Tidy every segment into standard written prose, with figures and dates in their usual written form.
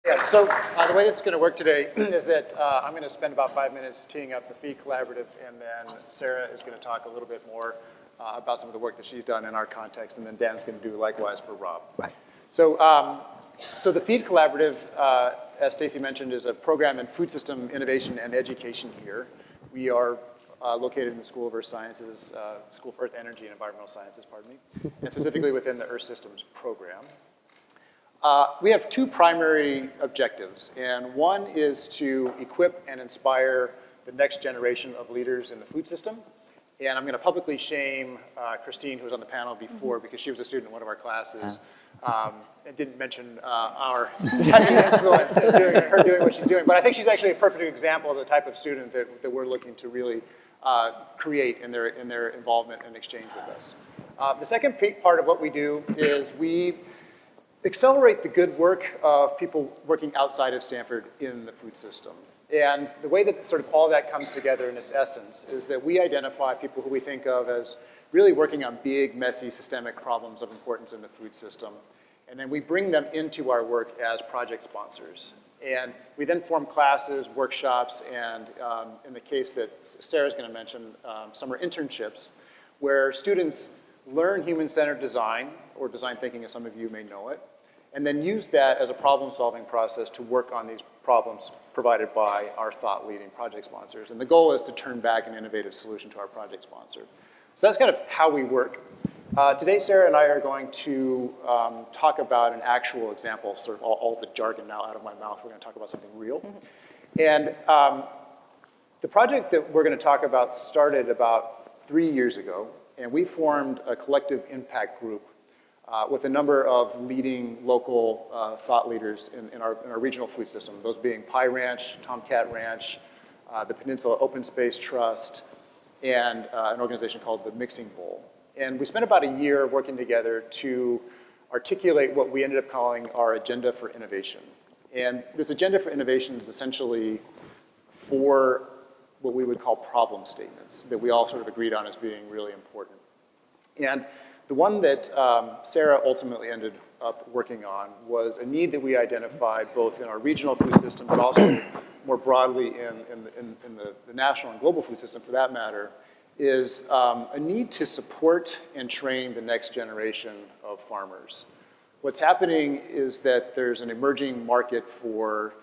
Yeah, so the way this is going to work today is that I'm going to spend about 5 minutes teeing up the Feed Collaborative, and then Sarah is going to talk a little bit more about some of the work that she's done in our context, and then Dan's going to do likewise for Rothe. Right. So, so the Feed Collaborative, as Stacy mentioned, is a program in food system innovation and education here. We are located in the School of Earth Sciences, School of Earth Energy and Environmental Sciences, pardon me, and specifically within the Earth Systems program. We have two primary objectives, and one is to equip and inspire the next generation of leaders in the food system. And I'm going to publicly shame Christine, who was on the panel before, because she was a student in one of our classes, and didn't mention our heavy influence in her doing what she's doing. But I think she's actually a perfect example of the type of student that we're looking to really create in their involvement and exchange with us. The second part of what we do is we accelerate the good work of people working outside of Stanford in the food system. And the way that sort of all that comes together in its essence is that we identify people who we think of as really working on big, messy, systemic problems of importance in the food system. And then we bring them into our work as project sponsors. And we then form classes, workshops, and in the case that Sarah's going to mention, summer internships, where students learn human-centered design, or design thinking as some of you may know it, and then use that as a problem-solving process to work on these problems provided by our thought-leading project sponsors. And the goal is to turn back an innovative solution to our project sponsor. So that's kind of how we work. Today, Sarah and I are going to talk about an actual example, sort of all the jargon now out of my mouth. We're going to talk about something real. And the project that we're going to talk about started about 3 years ago, and we formed a collective impact group with a number of leading local thought leaders in our regional food system, those being Pie Ranch, Tomcat Ranch, the Peninsula Open Space Trust, and an organization called the Mixing Bowl. And we spent about a year working together to articulate what we ended up calling our agenda for innovation. And this agenda for innovation is essentially 4 what we would call problem statements that we all sort of agreed on as being really important. And the one that Sarah ultimately ended up working on was a need that we identified both in our regional food system, but also more broadly in the national and global food system, for that matter, is a need to support and train the next generation of farmers. What's happening is that there's an emerging market for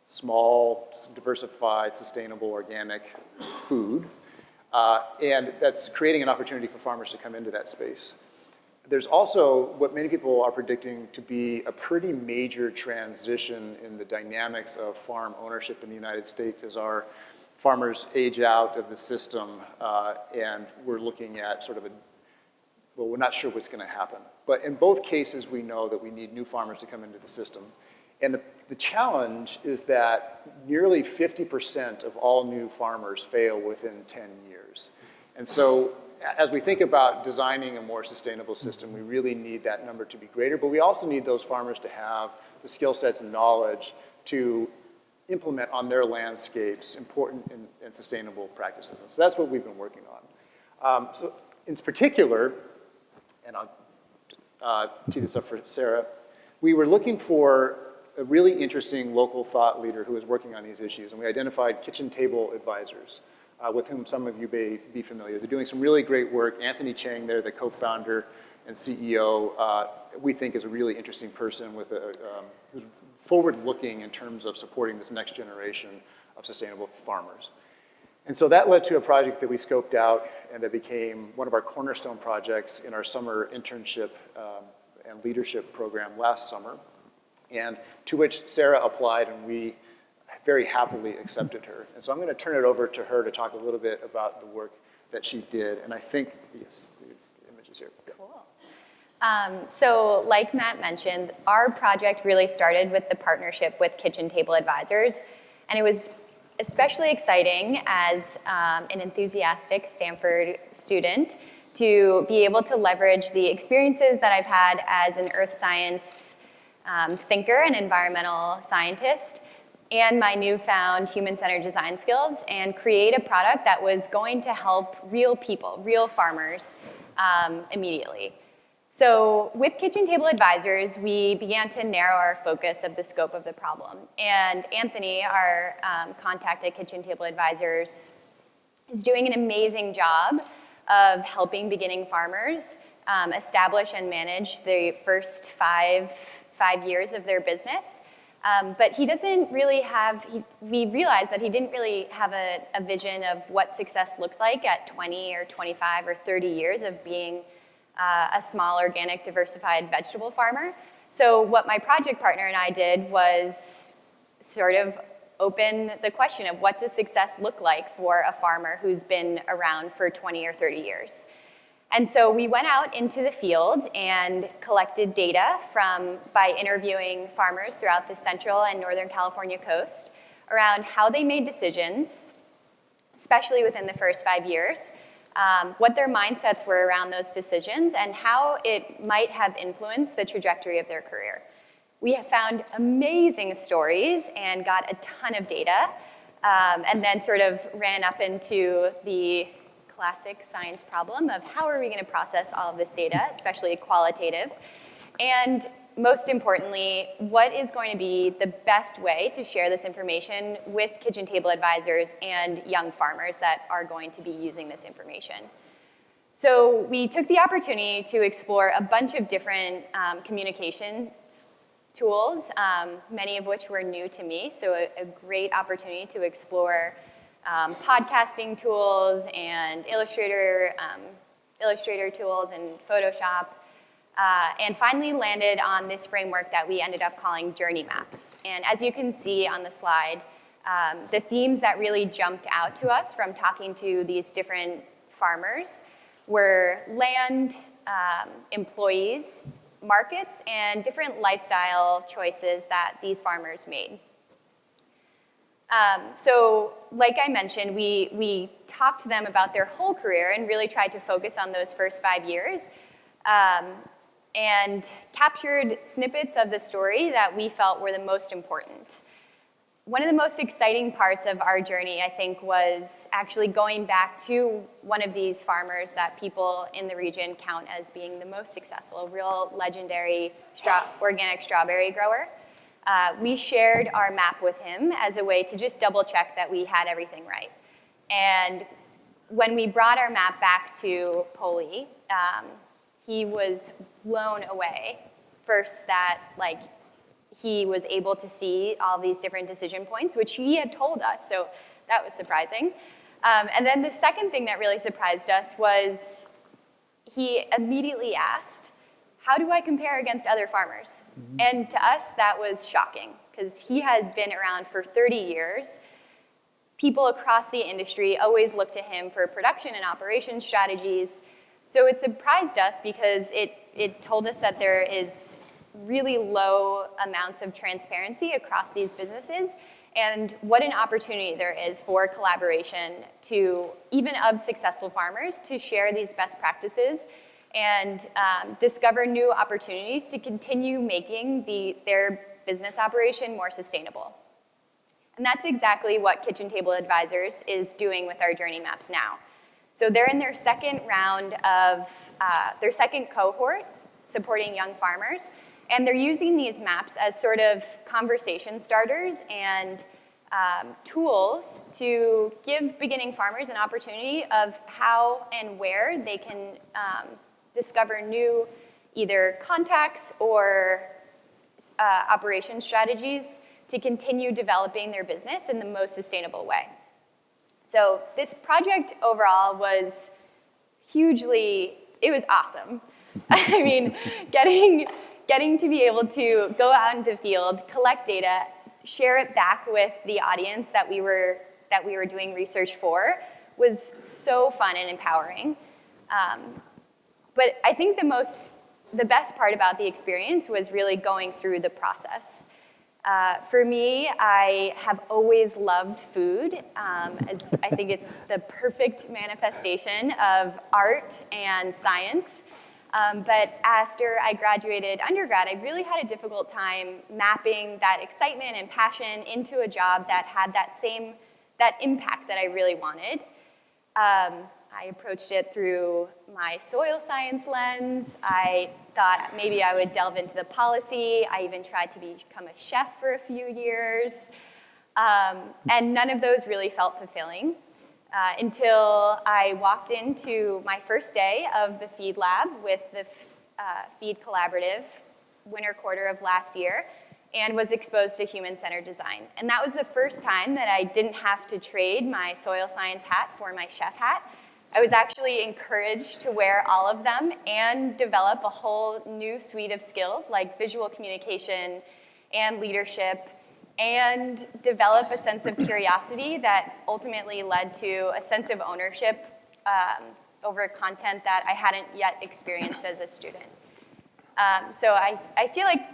small, diversified, sustainable, organic food. And that's creating an opportunity for farmers to come into that space. There's also what many people are predicting to be a pretty major transition in the dynamics of farm ownership in the United States as our farmers age out of the system, and we're looking at sort of well, we're not sure what's going to happen. But in both cases, we know that we need new farmers to come into the system. And the challenge is that nearly 50% of all new farmers fail within 10 years. And so as we think about designing a more sustainable system, we really need that number to be greater, but we also need those farmers to have the skill sets and knowledge to implement on their landscapes important and sustainable practices. And so that's what we've been working on. So in particular, and I'll tee this up for Sarah, we were looking for a really interesting local thought leader who was working on these issues, and we identified kitchen table advisors, with whom some of you may be familiar. They're doing some really great work. Anthony Chang, they're the co-founder and CEO, we think is a really interesting person with who's forward-looking in terms of supporting this next generation of sustainable farmers. And so that led to a project that we scoped out and that became one of our cornerstone projects in our summer internship and leadership program last summer, and to which Sarah applied, and we very happily accepted her. And so I'm going to turn it over to her to talk a little bit about the work that she did. And I think, yes, the image is here. Cool. So like Matt mentioned, our project really started with the partnership with Kitchen Table Advisors. And it was especially exciting as an enthusiastic Stanford student to be able to leverage the experiences that I've had as an earth science thinker and environmental scientist and my newfound human-centered design skills and create a product that was going to help real people, real farmers immediately. So with Kitchen Table Advisors, we began to narrow our focus of the scope of the problem. And Anthony, our contact at Kitchen Table Advisors, is doing an amazing job of helping beginning farmers establish and manage the first five years of their business. But he doesn't really have, we realized that he didn't really have a vision of what success looked like at 20 or 25 or 30 years of being a small organic diversified vegetable farmer. So what my project partner and I did was sort of open the question of what does success look like for a farmer who's been around for 20 or 30 years. And so we went out into the field and collected data by interviewing farmers throughout the Central and Northern California coast around how they made decisions, especially within the first 5 years, what their mindsets were around those decisions, and how it might have influenced the trajectory of their career. We have found amazing stories and got a ton of data, and then sort of ran up into the classic science problem of how are we going to process all of this data, especially qualitative, and most importantly, what is going to be the best way to share this information with kitchen table advisors and young farmers that are going to be using this information. So we took the opportunity to explore a bunch of different communication tools, many of which were new to me, so a great opportunity to explore podcasting tools and Illustrator tools and Photoshop, and finally landed on this framework that we ended up calling journey maps. And as you can see on the slide, the themes that really jumped out to us from talking to these different farmers were land, employees, markets, and different lifestyle choices that these farmers made. So like I mentioned, we talked to them about their whole career and really tried to focus on those first 5 years, and captured snippets of the story that we felt were the most important. One of the most exciting parts of our journey, I think, was actually going back to one of these farmers that people in the region count as being the most successful, a real legendary organic strawberry grower. We shared our map with him as a way to just double check that we had everything right. And when we brought our map back to Poli, he was blown away. First, that he was able to see all these different decision points, which he had told us, so that was surprising. And then the second thing that really surprised us was he immediately asked, how do I compare against other farmers? Mm-hmm. And to us, that was shocking, because he had been around for 30 years. People across the industry always looked to him for production and operations strategies. So it surprised us because it told us that there is really low amounts of transparency across these businesses, and what an opportunity there is for collaboration to, even of successful farmers, to share these best practices and discover new opportunities to continue making their business operation more sustainable. And that's exactly what Kitchen Table Advisors is doing with our journey maps now. So they're in their second round of, their second cohort supporting young farmers, and they're using these maps as sort of conversation starters and tools to give beginning farmers an opportunity of how and where they can discover new either contacts or operation strategies to continue developing their business in the most sustainable way. So this project overall was it was awesome. I mean, getting to be able to go out into the field, collect data, share it back with the audience that we were doing research for was so fun and empowering. But I think the best part about the experience was really going through the process. For me, I have always loved food, as I think it's the perfect manifestation of art and science. But after I graduated undergrad, I really had a difficult time mapping that excitement and passion into a job that had that impact that I really wanted. I approached it through my soil science lens. I thought maybe I would delve into the policy. I even tried to become a chef for a few years. And none of those really felt fulfilling until I walked into my first day of the Feed Lab with the Feed Collaborative winter quarter of last year and was exposed to human-centered design. And that was the first time that I didn't have to trade my soil science hat for my chef hat. I was actually encouraged to wear all of them and develop a whole new suite of skills like visual communication and leadership, and develop a sense of curiosity that ultimately led to a sense of ownership over content that I hadn't yet experienced as a student. So I feel like,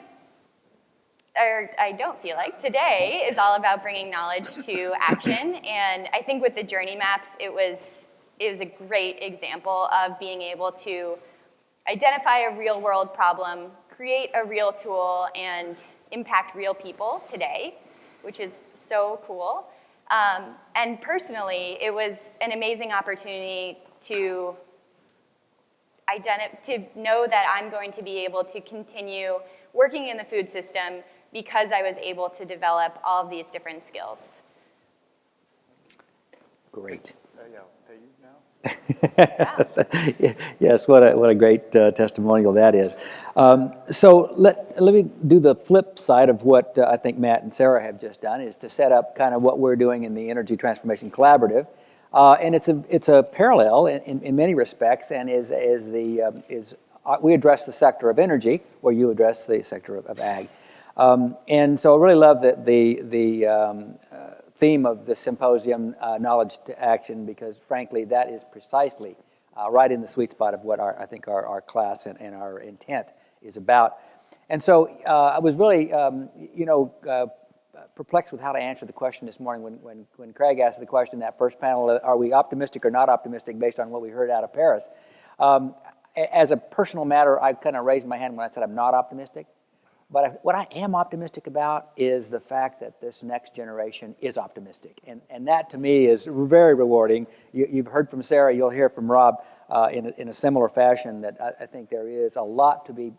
or I don't feel like, today is all about bringing knowledge to action. And I think with the journey maps, it was a great example of being able to identify a real world problem, create a real tool, and impact real people today, which is so cool. And personally, it was an amazing opportunity to know that I'm going to be able to continue working in the food system because I was able to develop all of these different skills. Great. Pay you now? Yes, what a great testimonial that is. So let me do the flip side of what I think Matt and Sarah have just done, is to set up kind of what we're doing in the Energy Transformation Collaborative. And it's a parallel in many respects, and we address the sector of energy, where you address the sector of ag. And so I really love the theme of the symposium, Knowledge to Action, because frankly, that is precisely right in the sweet spot of what I think our class and our intent is about. And so I was really, perplexed with how to answer the question this morning when Craig asked the question in that first panel, are we optimistic or not optimistic based on what we heard out of Paris? As a personal matter, I kind of raised my hand when I said I'm not optimistic. But what I am optimistic about is the fact that this next generation is optimistic. And that, to me, is very rewarding. You've heard from Sarah, you'll hear from Rob in a similar fashion, that I think there is a lot to be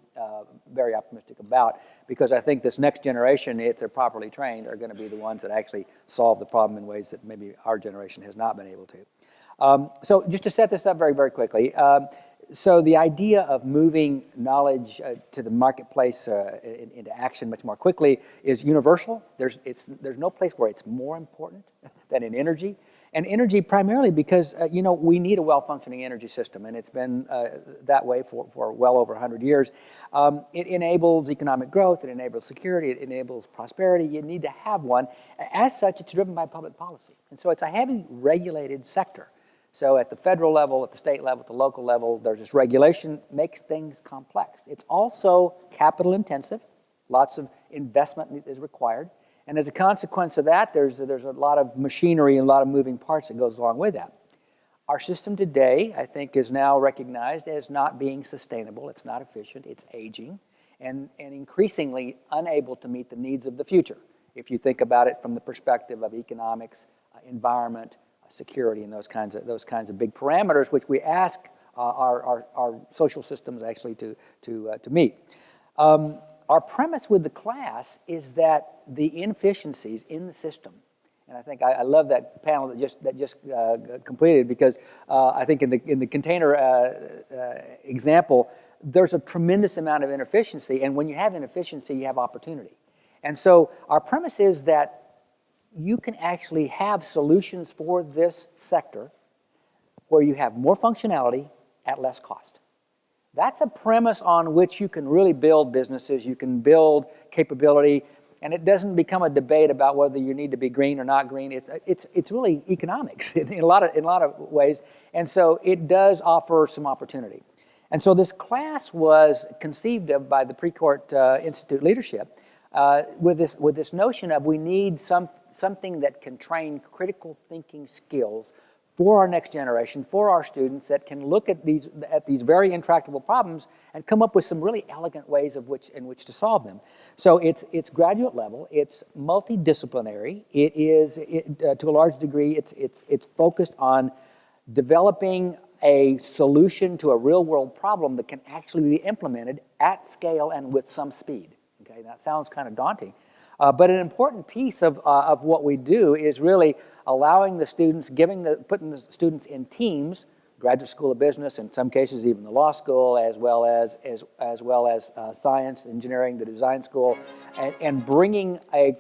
very optimistic about, because I think this next generation, if they're properly trained, are going to be the ones that actually solve the problem in ways that maybe our generation has not been able to. So just to set this up very, very quickly, so the idea of moving knowledge to the marketplace into action much more quickly is universal. There's no place where it's more important than in energy. And energy primarily because, we need a well-functioning energy system, and it's been that way for well over 100 years. It enables economic growth, it enables security, it enables prosperity. You need to have one. As such, it's driven by public policy. And so it's a heavily regulated sector. So at the federal level, at the state level, at the local level, there's this regulation, makes things complex. It's also capital intensive. Lots of investment is required. And as a consequence of that, there's a lot of machinery and a lot of moving parts that goes along with that. Our system today, I think, is now recognized as not being sustainable. It's not efficient. It's aging and increasingly unable to meet the needs of the future, if you think about it from the perspective of economics, environment, security, and those kinds of big parameters, which we ask our social systems actually to meet. Our premise with the class is that the inefficiencies in the system, and I think I love that panel that just completed, because I think in the container example, there's a tremendous amount of inefficiency, and when you have inefficiency, you have opportunity. And so our premise is that you can actually have solutions for this sector where you have more functionality at less cost. That's a premise on which you can really build businesses, you can build capability, and it doesn't become a debate about whether you need to be green or not green. It's really economics in a lot of ways, and so it does offer some opportunity. And so this class was conceived of by the Precourt Institute leadership with this notion of we need something that can train critical thinking skills for our next generation, for our students, that can look at these very intractable problems and come up with some really elegant ways in which to solve them. So it's graduate level, it's multidisciplinary, it is to a large degree it's focused on developing a solution to a real-world problem that can actually be implemented at scale and with some speed. Okay, that sounds kind of daunting. But an important piece of what we do is really allowing the students, putting the students in teams, graduate school of business, in some cases even the law school, as well as science, engineering, the design school, and bringing a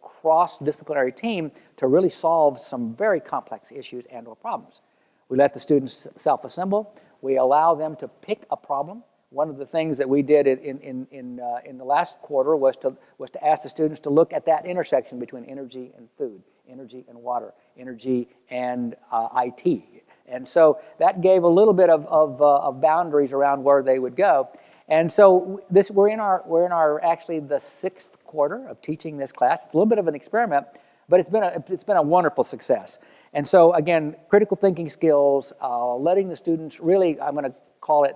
cross-disciplinary team to really solve some very complex issues and or problems. We let the students self-assemble. We allow them to pick a problem. One of the things that we did in the last quarter was to ask the students to look at that intersection between energy and food, energy and water, energy and IT. And so that gave a little bit of boundaries around where they would go. And so we're in our actually the 6th quarter of teaching this class. It's a little bit of an experiment, but it's been a wonderful success. And so again, critical thinking skills, letting the students really, I'm going to call it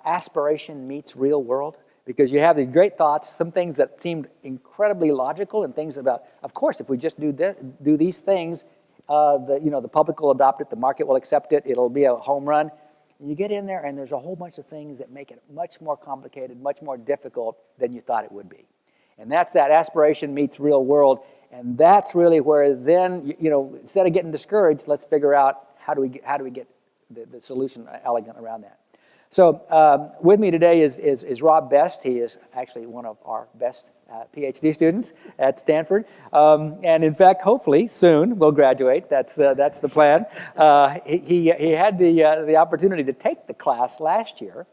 aspiration meets real world, because you have these great thoughts, some things that seemed incredibly logical, and things about, of course, if we just do these things, the public will adopt it, the market will accept it, it'll be a home run. And you get in there, and there's a whole bunch of things that make it much more complicated, much more difficult than you thought it would be. And that's that aspiration meets real world. And that's really where then, instead of getting discouraged, let's figure out how do we get the solution elegant around that. So with me today is Rob Best. He is actually one of our best PhD students at Stanford, and in fact, hopefully soon will graduate. That's the plan. He had the opportunity to take the class last year,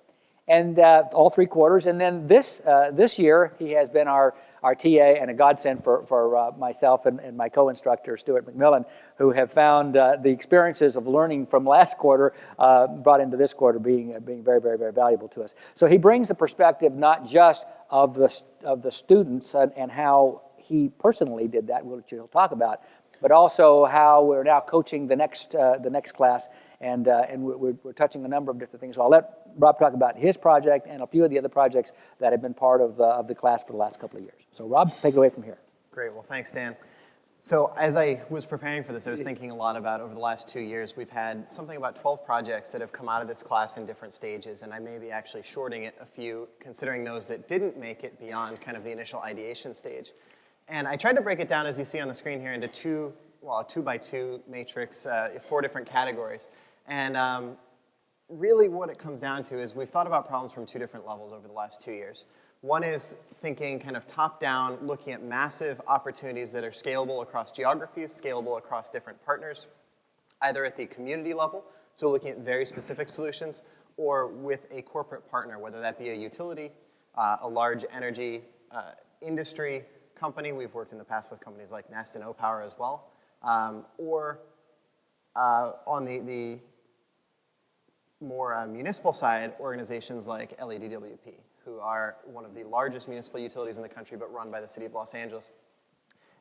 and all 3 quarters, and then this year he has been our TA and a godsend for myself and my co-instructor, Stuart McMillan, who have found the experiences of learning from last quarter brought into this quarter being very, very, very valuable to us. So he brings a perspective not just of the students and how he personally did that, which he'll talk about, but also how we're now coaching the next class, and we're touching a number of different things. So I'll let Rob talk about his project and a few of the other projects that have been part of the class for the last couple of years. So Rob, take it away from here. Great. Well, thanks, Dan. So as I was preparing for this, I was thinking a lot about over the last 2 years, we've had something about 12 projects that have come out of this class in different stages, and I may be actually shorting it a few, considering those that didn't make it beyond kind of the initial ideation stage. And I tried to break it down, as you see on the screen here, into a 2x2 matrix, 4 different categories. And really what it comes down to is we've thought about problems from 2 different levels over the last 2 years. One is thinking kind of top-down, looking at massive opportunities that are scalable across geographies, scalable across different partners, either at the community level, so looking at very specific solutions, or with a corporate partner, whether that be a utility, a large energy industry company. We've worked in the past with companies like Nest and O-Power as well, or on the more municipal side, organizations like LEDWP, who are one of the largest municipal utilities in the country, but run by the city of Los Angeles.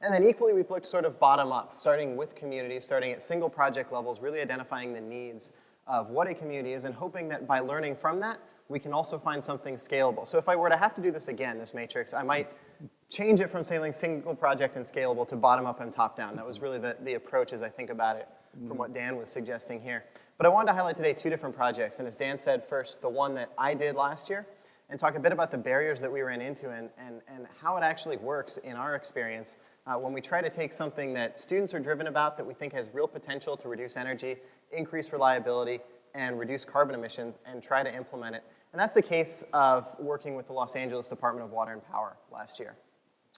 And then equally, we've looked sort of bottom up, starting with communities, starting at single project levels, really identifying the needs of what a community is, and hoping that by learning from that, we can also find something scalable. So if I were to have to do this again, this matrix, I might change it from saying single project and scalable to bottom up and top down. That was really the approach as I think about it from what Dan was suggesting here. But I wanted to highlight today 2 different projects, and as Dan said first, the one that I did last year, and talk a bit about the barriers that we ran into and how it actually works in our experience when we try to take something that students are driven about, that we think has real potential to reduce energy, increase reliability, and reduce carbon emissions, and try to implement it. And that's the case of working with the Los Angeles Department of Water and Power last year.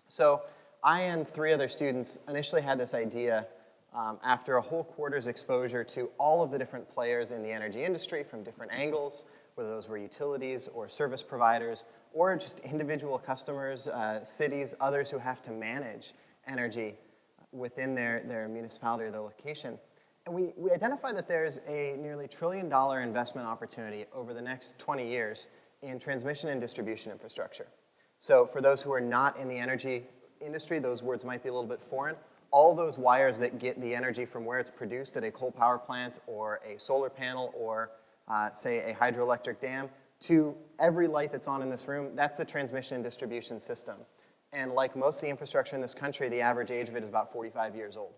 So I and 3 other students initially had this idea after a whole quarter's exposure to all of the different players in the energy industry from different angles, whether those were utilities or service providers, or just individual customers, cities, others who have to manage energy within their municipality or their location. And we identified that there's a nearly $1 trillion investment opportunity over the next 20 years in transmission and distribution infrastructure. So for those who are not in the energy industry, those words might be a little bit foreign. All those wires that get the energy from where it's produced at a coal power plant or a solar panel or say a hydroelectric dam, to every light that's on in this room, that's the transmission and distribution system. And like most of the infrastructure in this country, the average age of it is about 45 years old.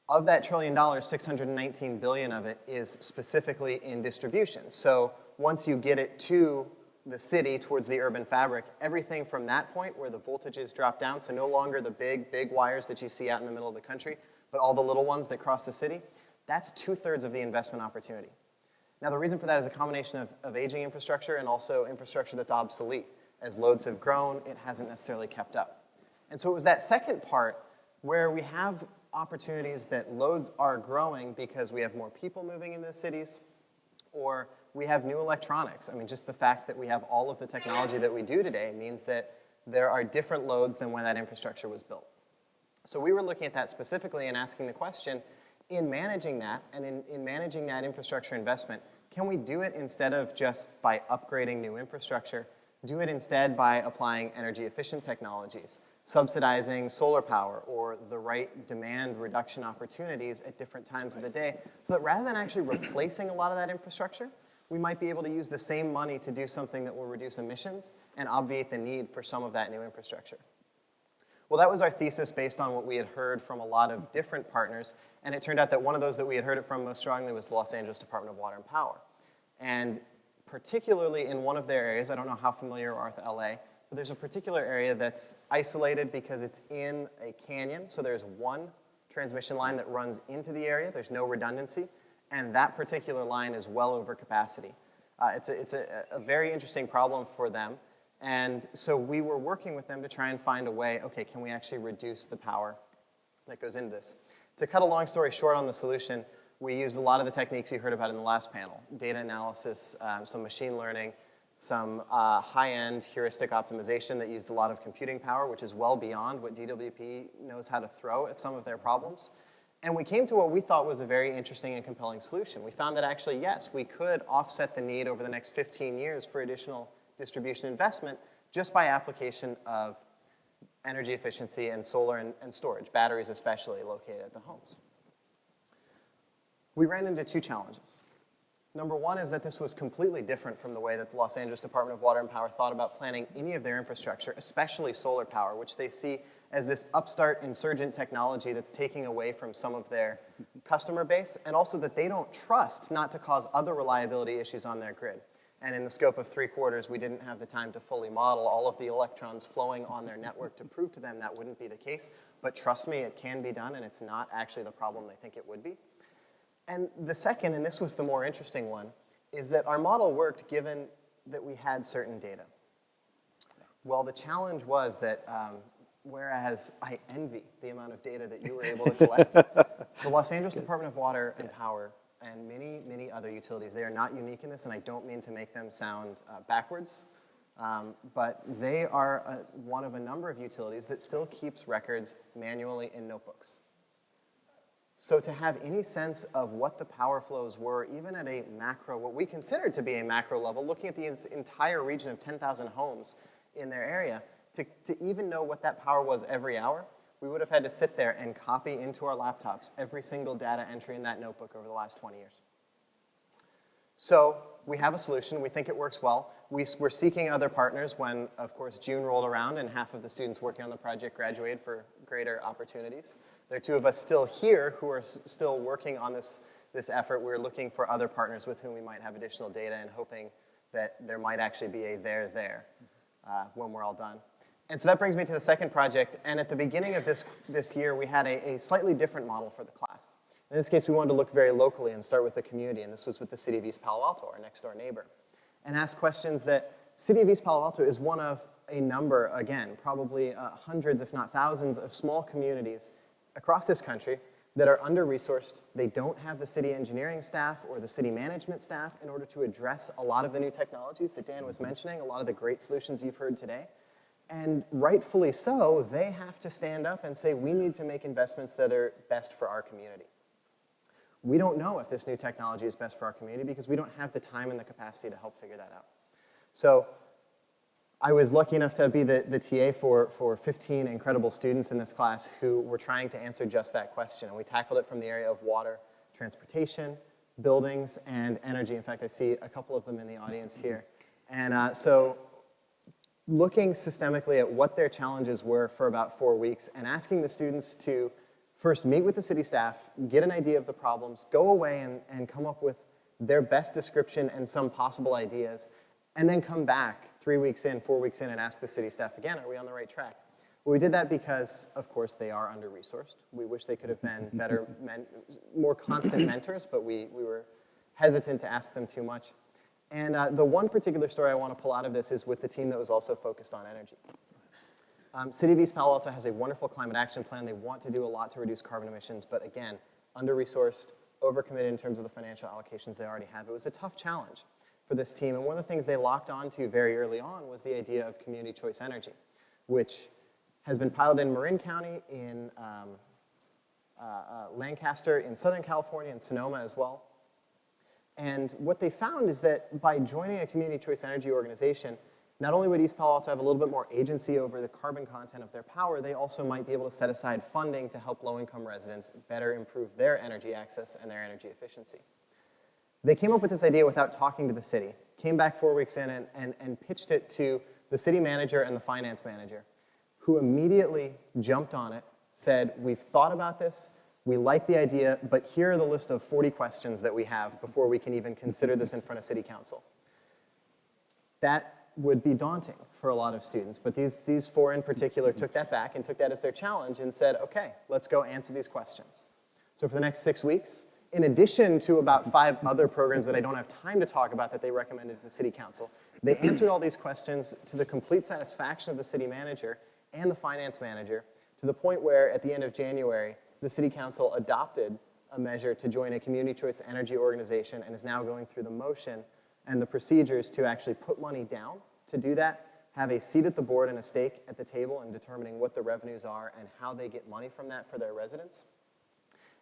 Of that $1 trillion, 619 billion of it is specifically in distribution. So once you get it to the city, towards the urban fabric, everything from that point where the voltages drop down, so no longer the big wires that you see out in the middle of the country, but all the little ones that cross the city, that's 2/3 of the investment opportunity. Now, the reason for that is a combination of aging infrastructure and also infrastructure that's obsolete. As loads have grown, it hasn't necessarily kept up. And so it was that second part where we have opportunities that loads are growing because we have more people moving into the cities, or we have new electronics. I mean, just the fact that we have all of the technology that we do today means that there are different loads than when that infrastructure was built. So we were looking at that specifically and asking the question, in managing that and in managing that infrastructure investment, can we do it instead of just by upgrading new infrastructure, do it instead by applying energy efficient technologies, subsidizing solar power or the right demand reduction opportunities at different times of the day, so that rather than actually replacing a lot of that infrastructure, we might be able to use the same money to do something that will reduce emissions and obviate the need for some of that new infrastructure. Well, that was our thesis based on what we had heard from a lot of different partners, and it turned out that one of those that we had heard it from most strongly was the Los Angeles Department of Water and Power. And particularly in one of their areas, I don't know how familiar you are with LA, but there's a particular area that's isolated because it's in a canyon, so there's one transmission line that runs into the area, there's no redundancy, and that particular line is well over capacity. It's a very interesting problem for them, and so we were working with them to try and find a way, okay, can we actually reduce the power that goes into this? To cut a long story short on the solution, we used a lot of the techniques you heard about in the last panel, data analysis, some machine learning, some high-end heuristic optimization that used a lot of computing power, which is well beyond what DWP knows how to throw at some of their problems. And we came to what we thought was a very interesting and compelling solution. We found that actually, yes, we could offset the need over the next 15 years for additional distribution investment just by application of energy efficiency and solar and storage, batteries especially located at the homes. We ran into two challenges. Number one is that this was completely different from the way that the Los Angeles Department of Water and Power thought about planning any of their infrastructure, especially solar power, which they see as this upstart insurgent technology that's taking away from some of their customer base, and also that they don't trust not to cause other reliability issues on their grid. And in the scope of 3/4, we didn't have the time to fully model all of the electrons flowing on their network to prove to them that wouldn't be the case. But trust me, it can be done, and it's not actually the problem they think it would be. And the second, and this was the more interesting one, is that our model worked given that we had certain data. Well, the challenge was that whereas I envy the amount of data that you were able to collect, the Los Angeles Department of Water and Power and many, many other utilities, they are not unique in this, and I don't mean to make them sound backwards, but they are one of a number of utilities that still keeps records manually in notebooks. So to have any sense of what the power flows were, even at a macro, what we considered to be a macro level, looking at the entire region of 10,000 homes in their area, to even know what that power was every hour, we would have had to sit there and copy into our laptops every single data entry in that notebook over the last 20 years. So we have a solution. We think it works well. We're seeking other partners when, of course, June rolled around and half of the students working on the project graduated for greater opportunities. There are two of us still here who are still working on this effort. We're looking for other partners with whom we might have additional data and hoping that there might actually be a there when we're all done. And so that brings me to the second project. And at the beginning of this year, we had a slightly different model for the class. In this case, we wanted to look very locally and start with the community. And this was with the city of East Palo Alto, our next door neighbor, and ask questions that city of East Palo Alto is one of a number, again, probably hundreds, if not thousands, of small communities across this country that are under-resourced. They don't have the city engineering staff or the city management staff in order to address a lot of the new technologies that Dan was mentioning, a lot of the great solutions you've heard today. And rightfully so, they have to stand up and say, we need to make investments that are best for our community. We don't know if this new technology is best for our community because we don't have the time and the capacity to help figure that out. So I was lucky enough to be the TA for 15 incredible students in this class who were trying to answer just that question. And we tackled it from the area of water, transportation, buildings, and energy. In fact, I see a couple of them in the audience here. And so looking systemically at what their challenges were for about 4 weeks and asking the students to first meet with the city staff, get an idea of the problems, go away and come up with their best description and some possible ideas, and then come back 3 weeks in, 4 weeks in, and ask the city staff again, are we on the right track? Well, we did that because, of course, they are under-resourced. We wish they could have been better, more constant mentors, but we were hesitant to ask them too much. And the one particular story I want to pull out of this is with the team that was also focused on energy. City of East Palo Alto has a wonderful climate action plan. They want to do a lot to reduce carbon emissions, but again, under-resourced, overcommitted in terms of the financial allocations they already have. It was a tough challenge for this team, and one of the things they locked onto very early on was the idea of community choice energy, which has been piloted in Marin County, in Lancaster, in Southern California, and Sonoma as well. And what they found is that by joining a community choice energy organization, not only would East Palo Alto have a little bit more agency over the carbon content of their power, they also might be able to set aside funding to help low-income residents better improve their energy access and their energy efficiency. They came up with this idea without talking to the city, came back 4 weeks in and pitched it to the city manager and the finance manager, who immediately jumped on it, said, we've thought about this, we like the idea, but here are the list of 40 questions that we have before we can even consider this in front of city council. That would be daunting for a lot of students, but these 4 in particular took that back and took that as their challenge and said, okay, let's go answer these questions. So for the next 6 weeks, in addition to about 5 other programs that I don't have time to talk about that they recommended to the city council, they answered all these questions to the complete satisfaction of the city manager and the finance manager, to the point where at the end of January, the city council adopted a measure to join a community choice energy organization and is now going through the motion and the procedures to actually put money down to do that, have a seat at the board and a stake at the table in determining what the revenues are and how they get money from that for their residents.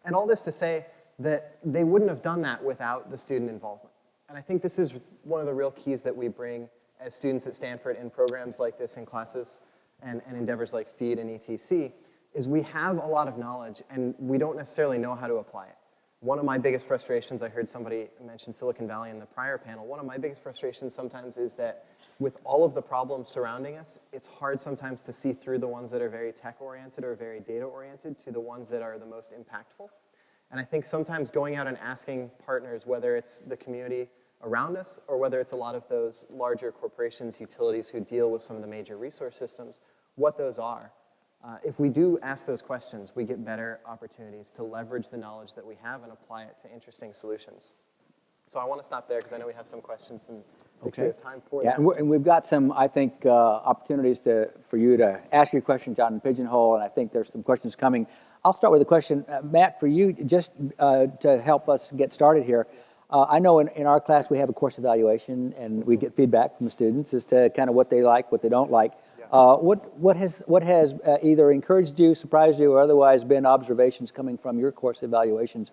And all this to say that they wouldn't have done that without the student involvement. And I think this is one of the real keys that we bring as students at Stanford in programs like this, in classes and endeavors like FEED and ETC, is we have a lot of knowledge and we don't necessarily know how to apply it. One of my biggest frustrations, I heard somebody mention Silicon Valley in the prior panel, one of my biggest frustrations sometimes is that with all of the problems surrounding us, it's hard sometimes to see through the ones that are very tech-oriented or very data-oriented to the ones that are the most impactful. And I think sometimes going out and asking partners, whether it's the community around us or whether it's a lot of those larger corporations, utilities who deal with some of the major resource systems, what those are. If we do ask those questions, we get better opportunities to leverage the knowledge that we have and apply it to interesting solutions. So I want to stop there because I know we have some questions and we have time for that. And we've got some, I think, opportunities for you to ask your questions out in Pigeonhole, and I think there's some questions coming. I'll start with a question, Matt, for you, just to help us get started here. I know in our class we have a course evaluation, and we get feedback from the students as to kind of what they like, what they don't like. What has either encouraged you, surprised you, or otherwise been observations coming from your course evaluations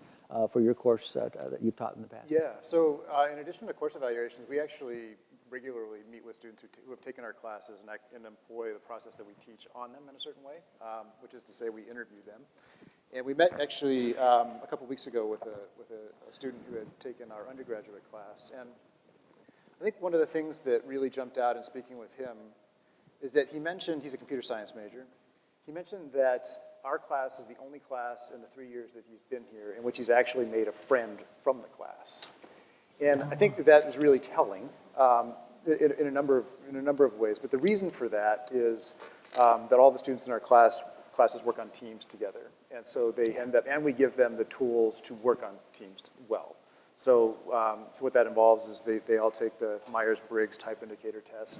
for your course that you've taught in the past? Yeah, so in addition to course evaluations, we actually regularly meet with students who have taken our classes and employ the process that we teach on them in a certain way, which is to say we interview them. And we met actually a couple weeks ago with a student who had taken our undergraduate class. And I think one of the things that really jumped out in speaking with him is that he mentioned, he's a computer science major, he mentioned that our class is the only class in the 3 years that he's been here in which he's actually made a friend from the class. And I think that is really telling in a number of ways. But the reason for that is that all the students in our classes work on teams together. And so they end up, and we give them the tools to work on teams well. So what that involves is they all take the Myers-Briggs type indicator test.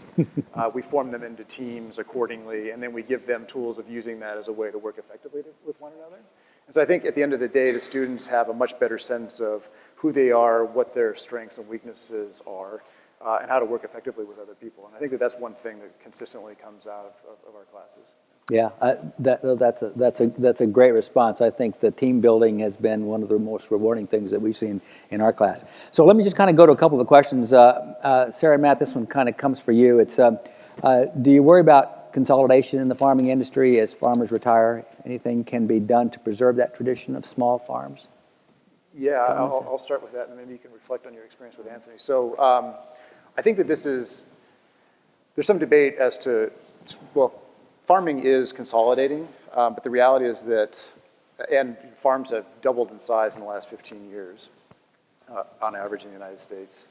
We form them into teams accordingly, and then we give them tools of using that as a way to work effectively with one another. And so I think at the end of the day, the students have a much better sense of who they are, what their strengths and weaknesses are, and how to work effectively with other people. And I think that's one thing that consistently comes out of our classes. Yeah, that's a great response. I think the team building has been one of the most rewarding things that we've seen in our class. So let me just kind of go to a couple of the questions. Sarah and Matt, this one kind of comes for you. It's, do you worry about consolidation in the farming industry as farmers retire? Anything can be done to preserve that tradition of small farms? Yeah, I'll start with that, and maybe you can reflect on your experience with Anthony. So I think that there's some debate as to, well, farming is consolidating, but the reality is that and farms have doubled in size in the last 15 years, on average in the United States.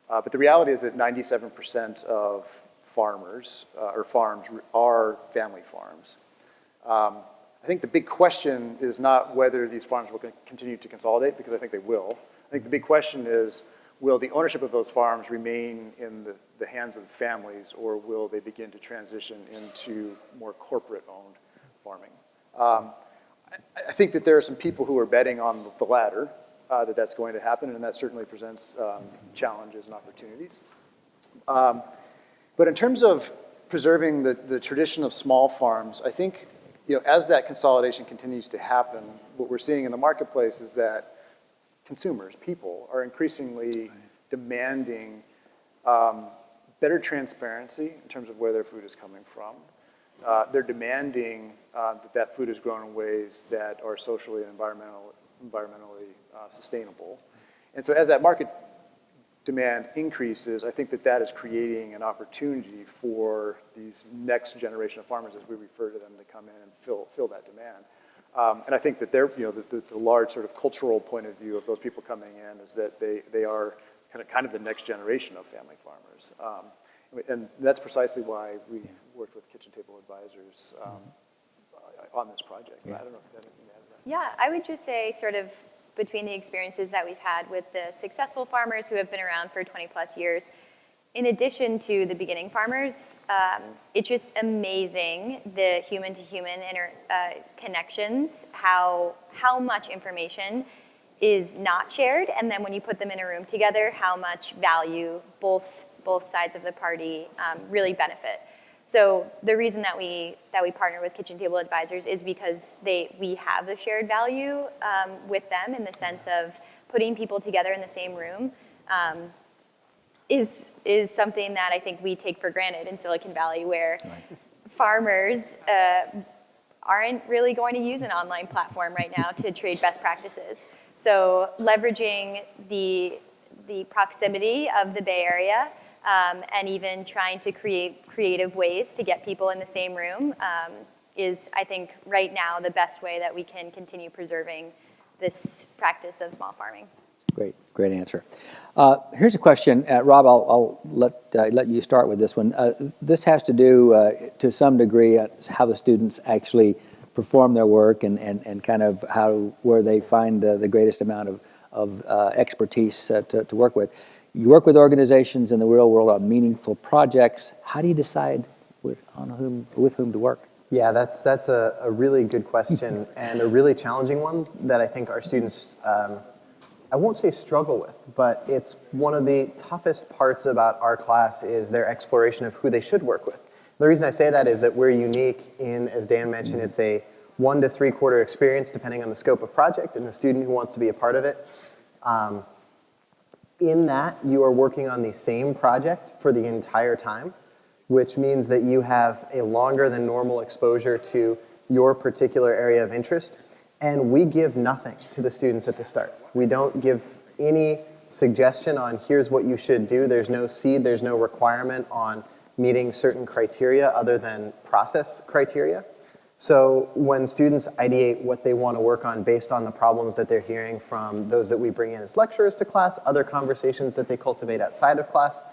But the reality is that 97% of farmers or farms are family farms. I think the big question is not whether these farms will continue to consolidate, because I think they will. I think the big question is, will the ownership of those farms remain in the hands of families, or will they begin to transition into more corporate-owned farming? I think that there are some people who are betting on the latter, that's going to happen, and that certainly presents challenges and opportunities. But in terms of preserving the tradition of small farms, I think, as that consolidation continues to happen, what we're seeing in the marketplace is that consumers, people, are increasingly demanding better transparency in terms of where their food is coming from. They're demanding that food is grown in ways that are socially and environmentally sustainable. And so as that market demand increases, I think that is creating an opportunity for these next generation of farmers, as we refer to them, to come in and fill that demand. And I think that they're, the large sort of cultural point of view of those people coming in is that they are kind of the next generation of family farmers. And that's precisely why we worked with Kitchen Table Advisors on this project. Yeah. I don't know if you have anything to add to that. Yeah, I would just say sort of between the experiences that we've had with the successful farmers who have been around for 20 plus years, in addition to the beginning farmers, it's just amazing the human-to-human connections, how much information is not shared, and then when you put them in a room together, how much value both sides of the party really benefit. So the reason that we partner with Kitchen Table Advisors is because we have the shared value with them, in the sense of putting people together in the same room is something that I think we take for granted in Silicon Valley, where farmers aren't really going to use an online platform right now to trade best practices. So leveraging the proximity of the Bay Area, and even trying to create creative ways to get people in the same room is, I think, right now the best way that we can continue preserving this practice of small farming. Great answer. Here's a question, Rob. I'll let you start with this one. This has to do, to some degree, how the students actually perform their work and kind of where they find the greatest amount of expertise to work with. You work with organizations in the real world on meaningful projects. How do you decide with whom to work? Yeah, that's a really good question and a really challenging one that I think our students, I won't say struggle with, but it's one of the toughest parts about our class is their exploration of who they should work with. The reason I say that is that we're unique in, as Dan mentioned, it's a 1 to 3/4 experience depending on the scope of project and the student who wants to be a part of it. In that, you are working on the same project for the entire time, which means that you have a longer than normal exposure to your particular area of interest. And we give nothing to the students at the start. We don't give any suggestion on here's what you should do. There's no seed, there's no requirement on meeting certain criteria other than process criteria. So when students ideate what they want to work on based on the problems that they're hearing from those that we bring in as lecturers to class, other conversations that they cultivate outside of class,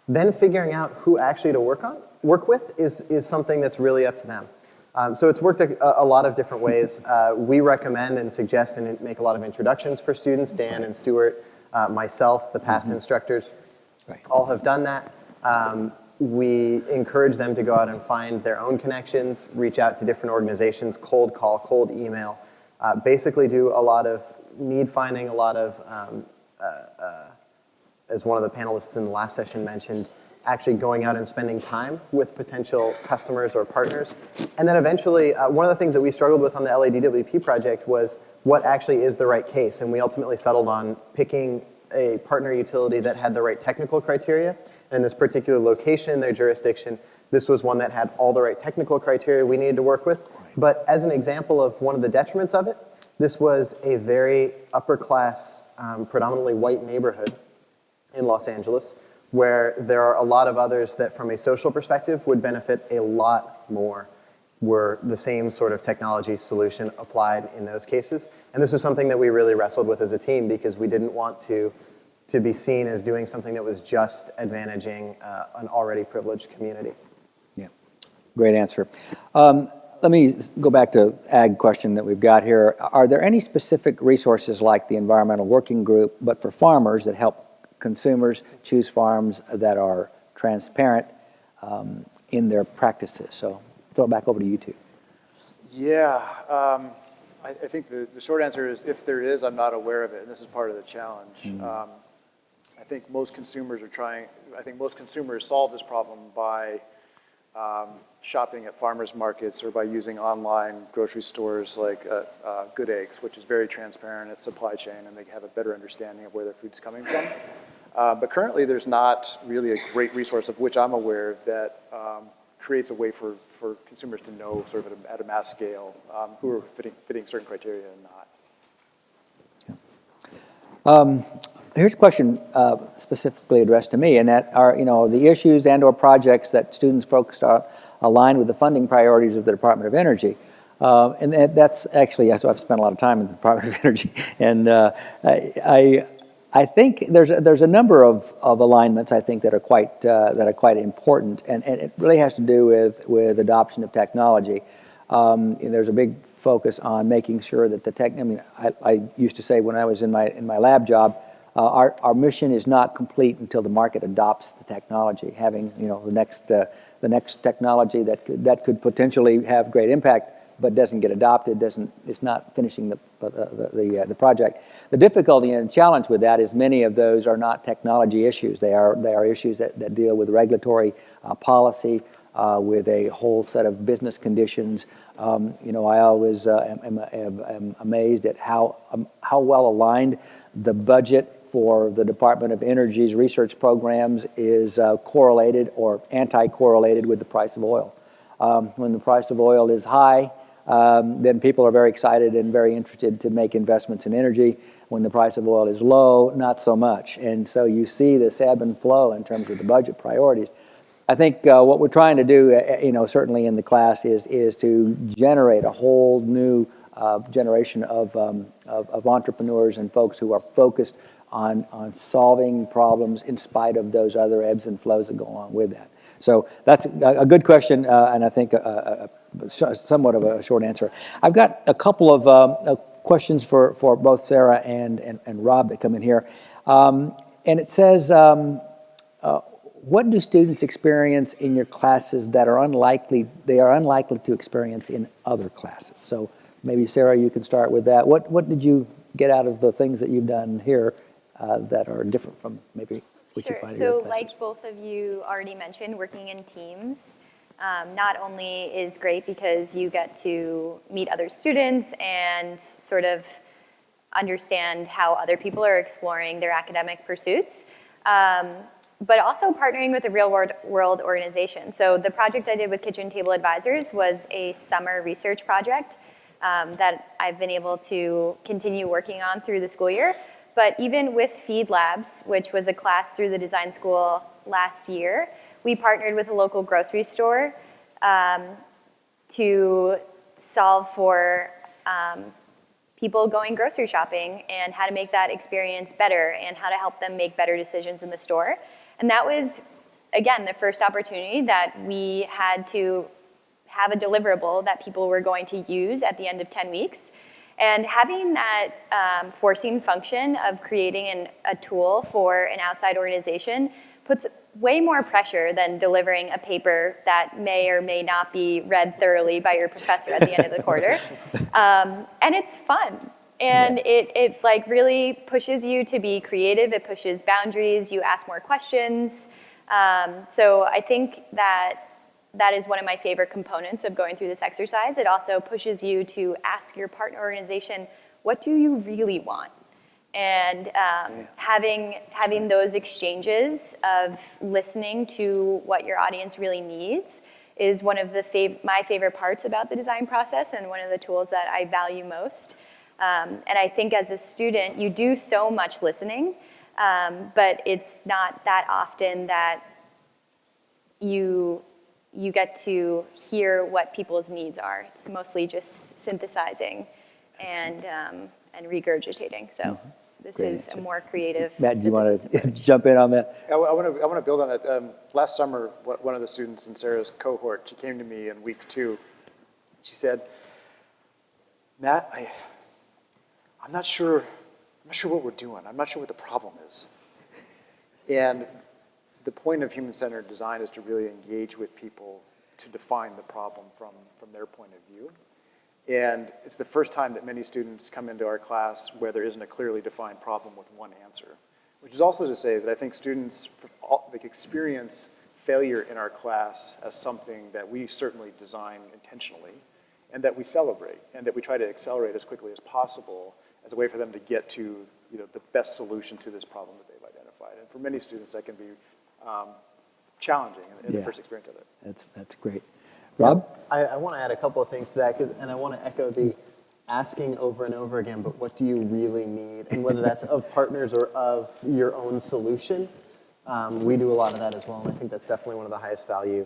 then figuring out who actually to work with is something that's really up to them. So it's worked a lot of different ways. We recommend and suggest and make a lot of introductions for students. Dan and Stuart, myself, the past instructors, all have done that. We encourage them to go out and find their own connections, reach out to different organizations, cold call, cold email, basically do a lot of need finding, a lot of, as one of the panelists in the last session mentioned, actually going out and spending time with potential customers or partners. And then eventually, one of the things that we struggled with on the LADWP project was what actually is the right case. And we ultimately settled on picking a partner utility that had the right technical criteria. In this particular location in their jurisdiction, this was one that had all the right technical criteria we needed to work with. But as an example of one of the detriments of it, this was a very upper class, predominantly white neighborhood in Los Angeles, where there are a lot of others that from a social perspective would benefit a lot more. were the same sort of technology solution applied in those cases. And this was something that we really wrestled with as a team because we didn't want to be seen as doing something that was just advantaging an already privileged community. Yeah, great answer. Let me go back to ag question that we've got here. Are there any specific resources like the Environmental Working Group, but for farmers that help consumers choose farms that are transparent in their practices? So throw it back over to you two. Yeah, I think the short answer is if there is, I'm not aware of it, and this is part of the challenge. I think most consumers solve this problem by shopping at farmers markets or by using online grocery stores like Good Eggs, which is very transparent, it's supply chain, and they have a better understanding of where their food's coming from. But currently there's not really a great resource of which I'm aware that creates a way for consumers to know sort of at a mass scale who are fitting certain criteria and not. Here's a question specifically addressed to me, and that are, the issues and/or projects that students focused on aligned with the funding priorities of the Department of Energy. And that's actually, so I've spent a lot of time in the Department of Energy, and I think there's a number of alignments I think that are quite important, and it really has to do with adoption of technology. There's a big focus on making sure that I used to say when I was in my lab job, our mission is not complete until the market adopts the technology. Having the next technology that could potentially have great impact, but doesn't get adopted, is not finishing the project. The difficulty and challenge with that is many of those are not technology issues. They are issues that deal with regulatory policy, with a whole set of business conditions. I always am amazed at how well aligned the budget for the Department of Energy's research programs is correlated or anti-correlated with the price of oil. When the price of oil is high, then people are very excited and very interested to make investments in energy. When the price of oil is low, not so much. And so you see this ebb and flow in terms of the budget priorities. I think what we're trying to do, certainly in the class, is to generate a whole new generation of entrepreneurs and folks who are focused on solving problems in spite of those other ebbs and flows that go along with that. So that's a good question, and I think somewhat of a short answer. I've got a couple of questions for both Sarah and Rob that come in here. And it says, what do students experience in your classes that are unlikely to experience in other classes? So maybe Sarah, you can start with that. What did you get out of the things that you've done here that are different from maybe what you find in your classes? So like both of you already mentioned, working in teams not only is great because you get to meet other students and sort of understand how other people are exploring their academic pursuits, but also partnering with a real-world organization. So the project I did with Kitchen Table Advisors was a summer research project that I've been able to continue working on through the school year. But even with Feed Labs, which was a class through the design school last year, we partnered with a local grocery store to solve for people going grocery shopping and how to make that experience better and how to help them make better decisions in the store. And that was, again, the first opportunity that we had to have a deliverable that people were going to use at the end of 10 weeks. And having that forcing function of creating a tool for an outside organization puts way more pressure than delivering a paper that may or may not be read thoroughly by your professor at the end of the quarter. And it's fun. And it like really pushes you to be creative. It pushes boundaries. You ask more questions. So I think that is one of my favorite components of going through this exercise. It also pushes you to ask your partner organization, what do you really want? And having those exchanges of listening to what your audience really needs is one of my favorite parts about the design process and one of the tools that I value most. And I think as a student, you do so much listening, but it's not that often that you you get to hear what people's needs are. It's mostly just synthesizing and regurgitating. So this Great is answer. a more creative Matt, do you want synthesis to approach. jump in on that? I want to build on that. Last summer, one of the students in Sarah's cohort, she came to me in week 2. She said, Matt, I'm not sure what we're doing. I'm not sure what the problem is. And the point of human-centered design is to really engage with people to define the problem from their point of view. And it's the first time that many students come into our class where there isn't a clearly defined problem with one answer, which is also to say that I think students experience failure in our class as something that we certainly design intentionally and that we celebrate and that we try to accelerate as quickly as possible as a way for them to get to the best solution to this problem that they've identified. And for many students, that can be challenging in the first experience of it. That's great. Rob? I want to add a couple of things to that, and I want to echo the asking over and over again, but what do you really need? And whether that's of partners or of your own solution, we do a lot of that as well, and I think that's definitely one of the highest value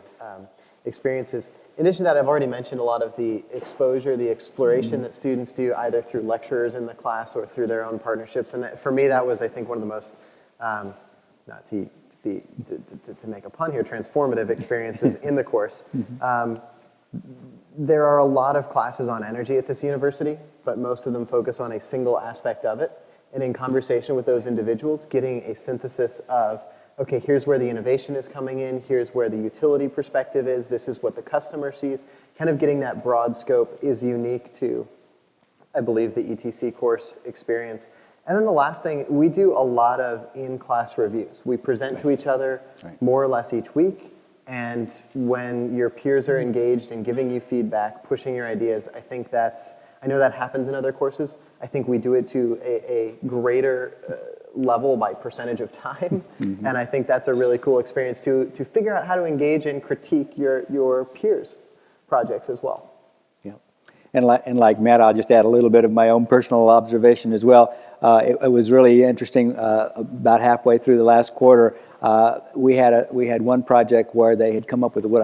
experiences. In addition to that, I've already mentioned a lot of the exposure, the exploration that students do either through lecturers in the class or through their own partnerships, and for me that was, I think, one of the most, not to make a pun here, transformative experiences in the course. There are a lot of classes on energy at this university, but most of them focus on a single aspect of it. And in conversation with those individuals, getting a synthesis of, okay, here's where the innovation is coming in, here's where the utility perspective is, this is what the customer sees. Kind of getting that broad scope is unique to, I believe, the ETC course experience. And then the last thing, we do a lot of in-class reviews. We present to each other more or less each week, and when your peers are engaged and giving you feedback, pushing your ideas, I think I know that happens in other courses. I think we do it to a greater level by percentage of time, and I think that's a really cool experience to figure out how to engage and critique your peers' projects as well. Yeah, and like Matt, I'll just add a little bit of my own personal observation as well. It was really interesting. About halfway through the last quarter, we had one project where they had come up with what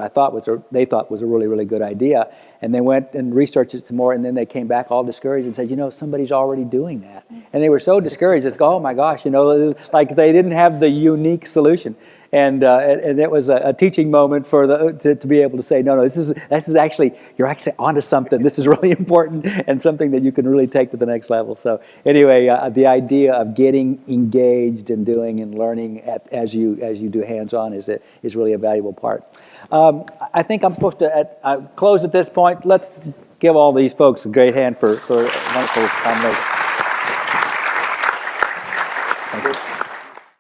they thought was a really, really good idea, and they went and researched it some more, and then they came back all discouraged and said, somebody's already doing that, and they were so discouraged. It's oh my gosh, like they didn't have the unique solution. And it was a teaching moment for to be able to say, no, this is actually, you're actually onto something. This is really important and something that you can really take to the next level. So anyway, the idea of getting engaged and doing and learning as you do hands-on is really a valuable part. I think I'm supposed to close at this point. Let's give all these folks a great hand for a wonderful combination.